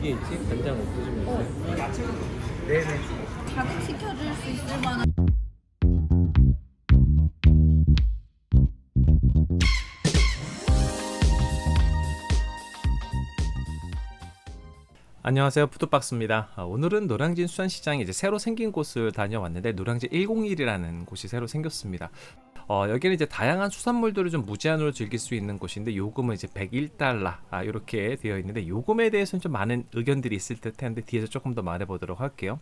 어디에 있지? 간장 없어지면 있어요? 네네. 자극시켜줄 수 있을 만한. 안녕하세요, 푸드박스입니다. 오늘은 노량진 수산시장에 이제 새로 생긴 곳을 다녀왔는데 노량진 101이라는 곳이 새로 생겼습니다. 여기는 이제 다양한 수산물들을 좀 무제한으로 즐길 수 있는 곳인데 요금은 이제 101달러 이렇게 되어 있는데 요금에 대해서는 좀 많은 의견들이 있을 듯 한데 뒤에서 조금 더 말해보도록 할게요.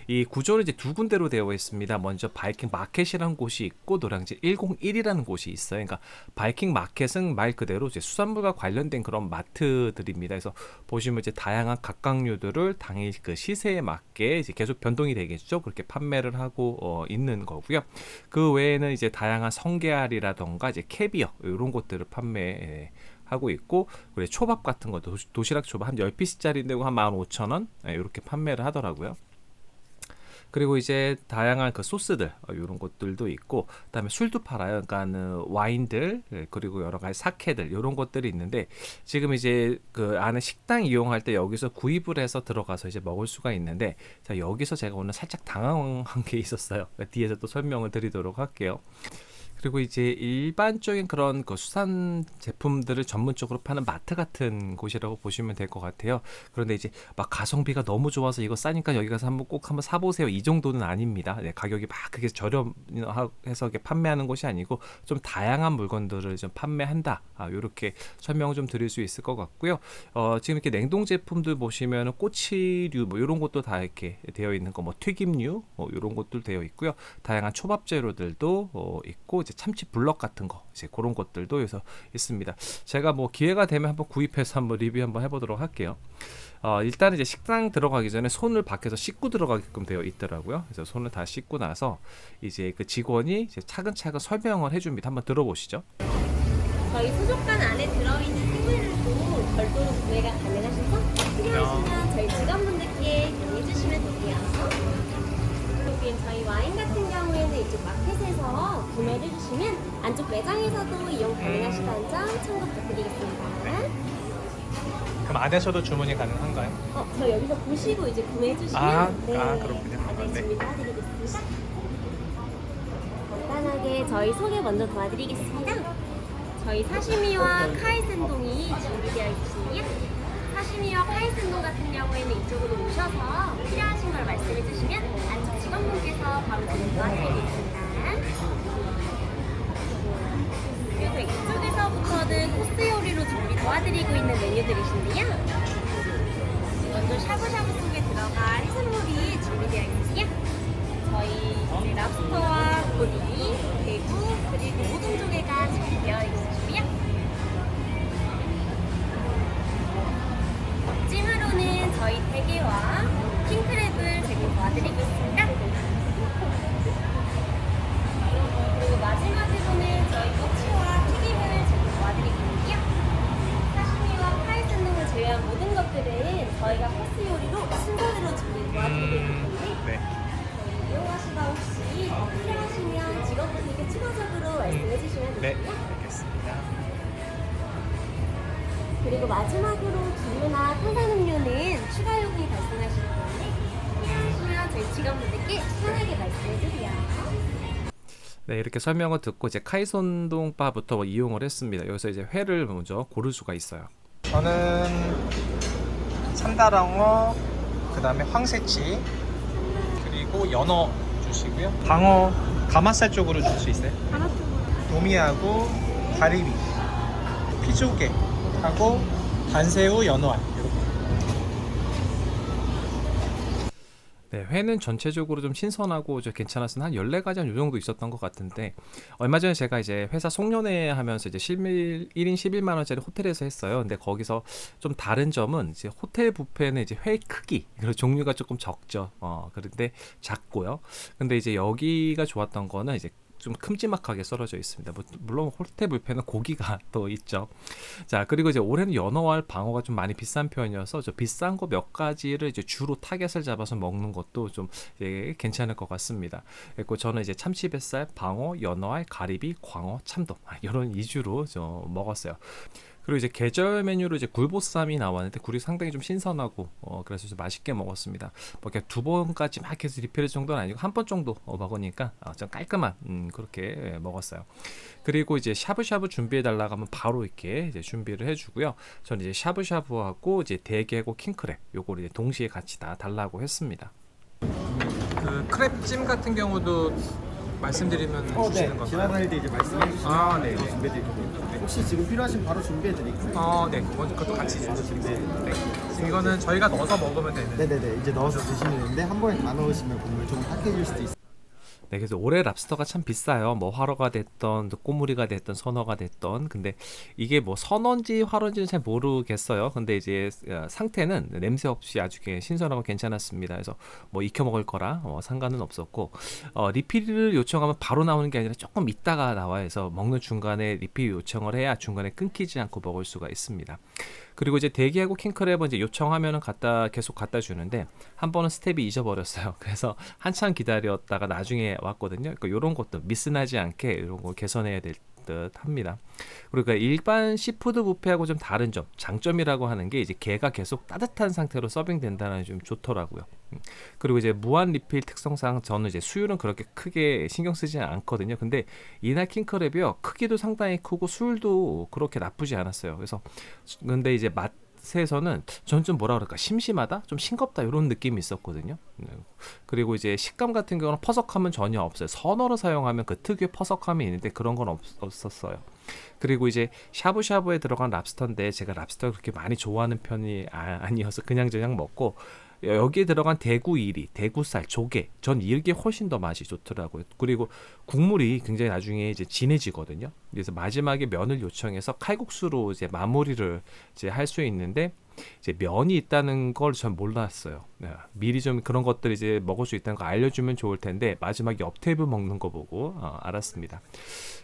이 구조는 이제 두 군데로 되어 있습니다. 먼저 바이킹 마켓이라는 곳이 있고 노량진 101이라는 곳이 있어요. 그러니까 바이킹 마켓은 말 그대로 이제 수산물과 관련된 그런 마트들입니다. 그래서 보시면 이제 다양한 각각류들을 당일 그 시세에 맞게 이제 계속 변동이 되겠죠. 그렇게 판매를 하고 있는 거고요. 그 외에는 이제 다양한 성게알이라던가 이제 캐비어 이런 것들을 판매하고 있고, 그리고 초밥 같은 거 도시락 초밥 한 10피스짜리인데 한 15,000원 이렇게 판매를 하더라고요. 그리고 이제 다양한 그 소스들 이런 것들도 있고, 그다음에 술도 팔아요. 그러니까 와인들 그리고 여러 가지 사케들 이런 것들이 있는데 지금 이제 그 안에 식당 이용할 때 여기서 구입을 해서 들어가서 이제 먹을 수가 있는데, 자 여기서 제가 오늘 살짝 당황한 게 있었어요. 뒤에서 또 설명을 드리도록 할게요. 그리고 이제 일반적인 그런 그 수산 제품들을 전문적으로 파는 마트 같은 곳이라고 보시면 될 것 같아요. 그런데 이제 막 가성비가 너무 좋아서 이거 싸니까 여기 가서 꼭 한번 사보세요, 이 정도는 아닙니다. 네, 가격이 막 그게 저렴해서 판매하는 곳이 아니고 좀 다양한 물건들을 좀 판매한다, 이렇게 설명을 좀 드릴 수 있을 것 같고요. 지금 이렇게 냉동 제품들 보시면 꼬치류 뭐 이런 것도 다 이렇게 되어 있는 거, 뭐 튀김류 이런 것들 되어 있고요. 다양한 초밥 재료들도 있고, 이제 참치 블럭 같은 거 이제 그런 것들도 여기서 있습니다. 제가 뭐 기회가 되면 한번 구입해서 한번 리뷰 한번 해보도록 할게요. 일단 이제 식당 들어가기 전에 손을 밖에서 씻고 들어가게끔 되어 있더라고요. 그래서 손을 다 씻고 나서 이제 그 직원이 이제 차근차근 설명을 해줍니다. 한번 들어보시죠. 저희 수족관 안에 들어있는 생물들도 별도로 구매가 가능하셔서 필요하시면 저희 직원분들께 문의해주시면 되고요. 여기 저희 와인 같은 경우에는 이쪽 마켓에서 구매를 해주시면 안쪽 매장에서도 이용 가능하시다는 점 참고 부탁드리겠습니다. 그럼 안에서도 주문이 가능한가요? 저 여기서 보시고 이제 구매해주시면 그렇군요. 네, 네. 준비해드리겠습니다. 간단하게 저희 소개 먼저 도와드리겠습니다. 저희 사시미와 카이센동이 준비되어 있으시고요. 사시미와 카이센동 같은 경우에는 이쪽으로 오셔서 필요하신 걸 말씀해 주시면 안쪽 직원분께서 바로 준비 도와드리겠습니다. 그리고 이쪽에서부터는 코스 요리로 준비 도와드리고 있는 메뉴들이신데요. 먼저 샤브샤브 속에 들어갈 해산물이 준비되어 있으시고요. 저희 이제 랍스터와 고기, 대구, 그리고 모든 조개가 준비되어 있으시고요. 찜으로는 저희 대게와 킹크랩을 제공 도와드리고 있습니다. 그리고 마지막으로는 저희 꼬치와 튀김을 제공 도와드리고 있고요. 사시미와 카이센동을 제외한 모든 것들은 저희가 코스 요리로 순서대로 준비 도와드리고 있기 때문에 네. 저희 이용하시다 혹시 필요하시면 직원분들께 추가적으로 말씀해 주시면 네, 되고요. 알겠습니다. 그리고 마지막으로 두유나 탄산음료는 추가 요금이 발생하시기 때문에 필요하시면 저희 직원분들께 편하게 말씀해 주세요. 네, 이렇게 설명을 듣고 이제 카이손동 바부터 이용을 했습니다. 여기서 이제 회를 먼저 고를 수가 있어요. 저는 산다랑어, 그 다음에 황새치, 그리고 연어 주시고요. 방어, 가마살 쪽으로 줄 수 있어요? 하나 쪽으로. 도미하고 가리비, 피조개하고 단새우, 연어알 이렇게. 네, 회는 전체적으로 좀 신선하고 괜찮았으나 한 14가지 한 요 정도 있었던 것 같은데, 얼마 전에 제가 이제 회사 송년회 하면서 이제 1인 11만 원짜리 호텔에서 했어요. 근데 거기서 좀 다른 점은 이제 호텔 뷔페는 이제 회 크기, 그리고 종류가 조금 적죠. 그런데 작고요. 근데 이제 여기가 좋았던 거는 이제 좀 큼지막하게 썰어져 있습니다. 물론 호텔 뷔페는 고기가 또 있죠. 자, 그리고 이제 올해는 연어와 방어가 좀 많이 비싼 편이어서 저 비싼 거 몇 가지를 이제 주로 타겟을 잡아서 먹는 것도 좀 괜찮을 것 같습니다. 그리고 저는 이제 참치뱃살, 방어, 연어알, 가리비, 광어, 참돔 이런 위주로 좀 먹었어요. 그리고 이제 계절 메뉴로 이제 굴보쌈이 나왔는데 굴이 상당히 좀 신선하고 그래서 좀 맛있게 먹었습니다. 뭐 이렇게 두 번까지 막 해서 리필 정도는 아니고 한 번 정도 먹으니까 좀 깔끔한 그렇게 먹었어요. 그리고 이제 샤브샤브 준비해 달라고 하면 바로 이렇게 이제 준비를 해주고요. 저는 이제 샤브샤브하고 이제 대게하고 킹크랩 요걸 이제 동시에 같이 다 달라고 했습니다. 그 크랩찜 같은 경우도 말씀드리면 주시는 건가요? 지나다닐 때 이제 말씀해 주시면 아, 네. 준비해드릴게요. 혹시 지금 필요하신 바로 준비해드릴까요? 네. 그것도 같이 바로 주시죠. 준비해드릴게요. 네. 이거는 저희가 넣어서 먹으면 되는데. 네네네. 이제 넣어서 드시면 되는데 한 번에 다 넣으시면 국물 좀 탁해질 수도 있어요. 네, 그래서 올해 랍스터가 참 비싸요. 뭐 화로가 됐던, 또 꼬물이가 됐던, 선어가 됐던. 근데 이게 뭐 선어인지 화로인지는 잘 모르겠어요. 근데 이제 상태는 냄새 없이 아주 신선하고 괜찮았습니다. 그래서 뭐 익혀 먹을 거라 상관은 없었고, 리필을 요청하면 바로 나오는 게 아니라 조금 있다가 나와서 먹는 중간에 리필 요청을 해야 중간에 끊기지 않고 먹을 수가 있습니다. 그리고 이제 대게하고 킹크랩은 이제 요청하면은 계속 갖다 주는데 한 번은 스텝이 잊어버렸어요. 그래서 한참 기다렸다가 나중에 왔거든요. 그러니까 이런 것도 미스나지 않게 이런 거 개선해야 될 듯 합니다. 그러니까 일반 시푸드 뷔페하고 좀 다른 점, 장점이라고 하는 게 이제 게가 계속 따뜻한 상태로 서빙된다는 게 좀 좋더라고요. 그리고 이제 무한 리필 특성상 저는 이제 수율은 그렇게 크게 신경 쓰지 않거든요. 근데 이날 킹크랩이요, 크기도 상당히 크고 수율도 그렇게 나쁘지 않았어요. 그래서 근데 이제 맛에서는 저는 좀 뭐라 그럴까, 심심하다, 좀 싱겁다 이런 느낌이 있었거든요. 그리고 이제 식감 같은 경우는 퍼석함은 전혀 없어요. 선어를 사용하면 그 특유의 퍼석함이 있는데 그런 건 없었어요. 그리고 이제 샤브샤브에 들어간 랍스터인데 제가 랍스터를 그렇게 많이 좋아하는 편이 아니어서 그냥 먹고, 여기에 들어간 대구 이리, 대구살, 조개, 전 이게 훨씬 더 맛이 좋더라고요. 그리고 국물이 굉장히 나중에 이제 진해지거든요. 그래서 마지막에 면을 요청해서 칼국수로 이제 마무리를 이제 할 수 있는데, 이제 면이 있다는 걸 전 몰랐어요. 미리 좀 그런 것들 이제 먹을 수 있다는 거 알려주면 좋을 텐데 마지막에 옆테이블 먹는 거 보고 알았습니다.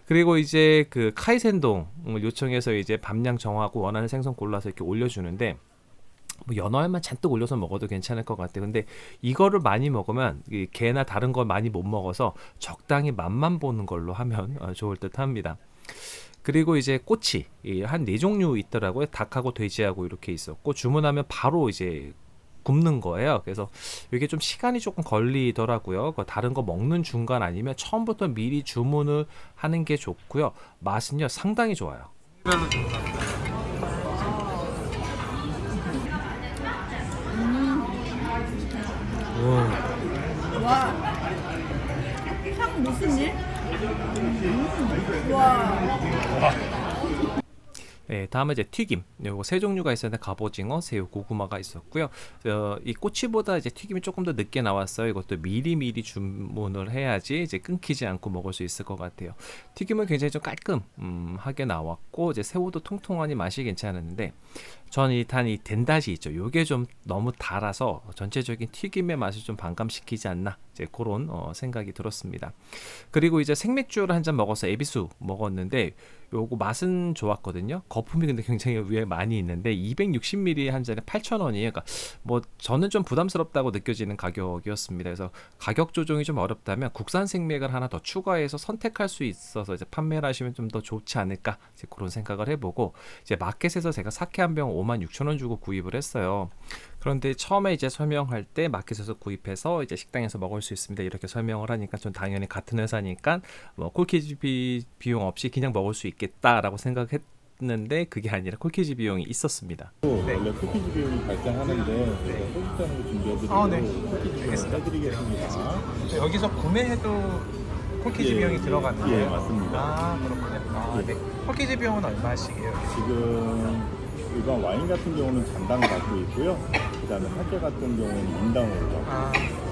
그리고 이제 그 카이센동을 요청해서 이제 밤양 정하고 원하는 생선 골라서 이렇게 올려주는데, 뭐 연어알만 잔뜩 올려서 먹어도 괜찮을 것 같아요. 근데 이거를 많이 먹으면 게나 다른 걸 많이 못 먹어서 적당히 맛만 보는 걸로 하면 좋을 듯 합니다. 그리고 이제 꼬치 한 4종류 있더라고요. 닭하고 돼지하고 이렇게 있었고, 주문하면 바로 이제 굽는 거예요. 그래서 이게 좀 시간이 조금 걸리더라고요. 다른 거 먹는 중간 아니면 처음부터 미리 주문을 하는 게 좋고요. 맛은요 상당히 좋아요. 와. 향 무슨 일? 와. 네, 다음에 이제 튀김. 요거 세 종류가 있었는데 갑오징어, 새우, 고구마가 있었고요. 이 꼬치보다 이제 튀김이 조금 더 늦게 나왔어요. 이것도 미리 주문을 해야지 이제 끊기지 않고 먹을 수 있을 것 같아요. 튀김은 굉장히 좀 깔끔하게 나왔고, 이제 새우도 통통하니 맛이 괜찮았는데, 전 일단 이 덴다시 있죠. 요게 좀 너무 달아서 전체적인 튀김의 맛을 좀 반감시키지 않나, 이제 그런 생각이 들었습니다. 그리고 이제 생맥주를 한 잔 먹어서 에비수 먹었는데, 요거 맛은 좋았거든요. 거품이 근데 굉장히 위에 많이 있는데 260ml 한 잔에 8,000원이에요. 그러니까 뭐 저는 좀 부담스럽다고 느껴지는 가격이었습니다. 그래서 가격 조정이 좀 어렵다면 국산 생맥을 하나 더 추가해서 선택할 수 있어서 이제 판매를 하시면 좀 더 좋지 않을까, 이제 그런 생각을 해보고, 이제 마켓에서 제가 사케 한 병 56,000원 주고 구입을 했어요. 그런데 처음에 이제 설명할 때 마켓에서 구입해서 이제 식당에서 먹을 수 있습니다, 이렇게 설명을 하니까 전 당연히 같은 회사니까 뭐 콜키지 비용 없이 그냥 먹을 수 있겠다라고 생각했는데 그게 아니라 콜키지 비용이 있었습니다. 원래 콜키지 비용이 발생하는데 소식장으로 준비해드리고 네. 콜키지 비용을 해드리겠습니다. 여기서 구매해도 콜키지 예, 비용이 들어가는 예, 거예요? 맞습니다. 아, 그렇군요. 네. 콜키지 비용은 얼마씩이에요? 지금 일반 와인 같은 경우는 잔당 받고 있고요. 그다음에 사케 같은 경우는 인당으로 받고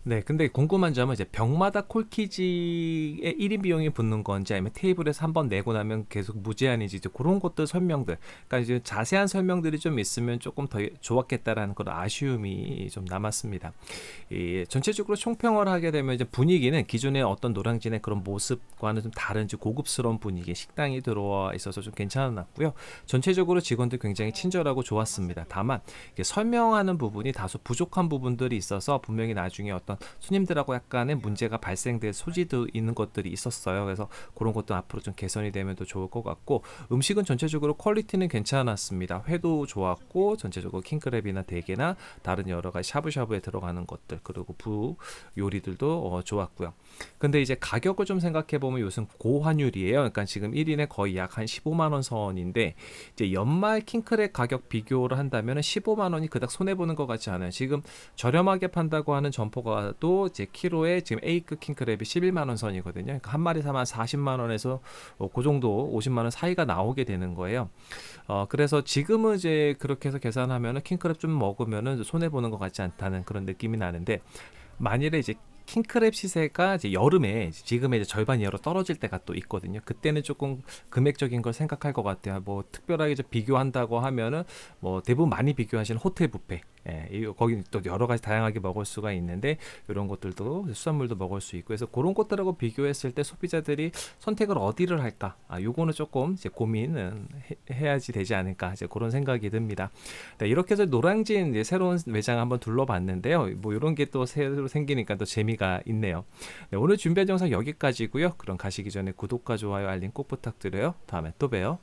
네, 근데 궁금한 점은 이제 병마다 콜키지의 1인 비용이 붙는 건지 아니면 테이블에서 한번 내고 나면 계속 무제한인지, 이제 그런 것들 설명들, 그러니까 이제 자세한 설명들이 좀 있으면 조금 더 좋았겠다라는 그런 아쉬움이 좀 남았습니다. 전체적으로 총평을 하게 되면 이제 분위기는 기존의 어떤 노량진의 그런 모습과는 좀 다른 고급스러운 분위기의 식당이 들어와 있어서 좀 괜찮았고요. 전체적으로 직원들 굉장히 친절하고 좋았습니다. 다만 설명하는 부분이 다소 부족한 부분들이 있어서 분명히 나중에 어떤 그런 손님들하고 약간의 문제가 발생될 소지도 있는 것들이 있었어요. 그래서 그런 것도 앞으로 좀 개선이 되면 더 좋을 것 같고, 음식은 전체적으로 퀄리티는 괜찮았습니다. 회도 좋았고 전체적으로 킹크랩이나 대게나 다른 여러 가지 샤브샤브에 들어가는 것들, 그리고 부 요리들도 좋았고요. 근데 이제 가격을 좀 생각해 보면 요즘 고환율이에요. 그러니까 지금 1인에 거의 약 한 15만 원 선인데, 이제 연말 킹크랩 가격 비교를 한다면 15만 원이 그닥 손해 보는 것 같지 않아요. 지금 저렴하게 판다고 하는 점포가 또 이제 키로에 지금 A급 킹크랩이 11만 원 선이거든요. 그러니까 한 마리 사면 40만 원에서 그 정도 50만 원 사이가 나오게 되는 거예요. 그래서 지금은 이제 그렇게 해서 계산하면은 킹크랩 좀 먹으면은 손해 보는 것 같지 않다는 그런 느낌이 나는데, 만일에 이제 킹크랩 시세가 이제 여름에 지금의 이제 절반 이하로 떨어질 때가 또 있거든요. 그때는 조금 금액적인 걸 생각할 것 같아요. 뭐 특별하게 이제 비교한다고 하면은 뭐 대부분 많이 비교하시는 호텔 뷔페, 거기 또 여러 가지 다양하게 먹을 수가 있는데, 이런 것들도 수산물도 먹을 수 있고, 그래서 그런 것들하고 비교했을 때 소비자들이 선택을 어디를 할까? 요거는 조금 이제 고민은 해야지 되지 않을까, 이제 그런 생각이 듭니다. 네, 이렇게 해서 노량진 이제 새로운 매장 한번 둘러봤는데요. 뭐 이런 게 또 새로 생기니까 또 재미가 있네요. 네, 오늘 준비한 영상 여기까지고요. 그럼 가시기 전에 구독과 좋아요, 알림 꼭 부탁드려요. 다음에 또 봬요.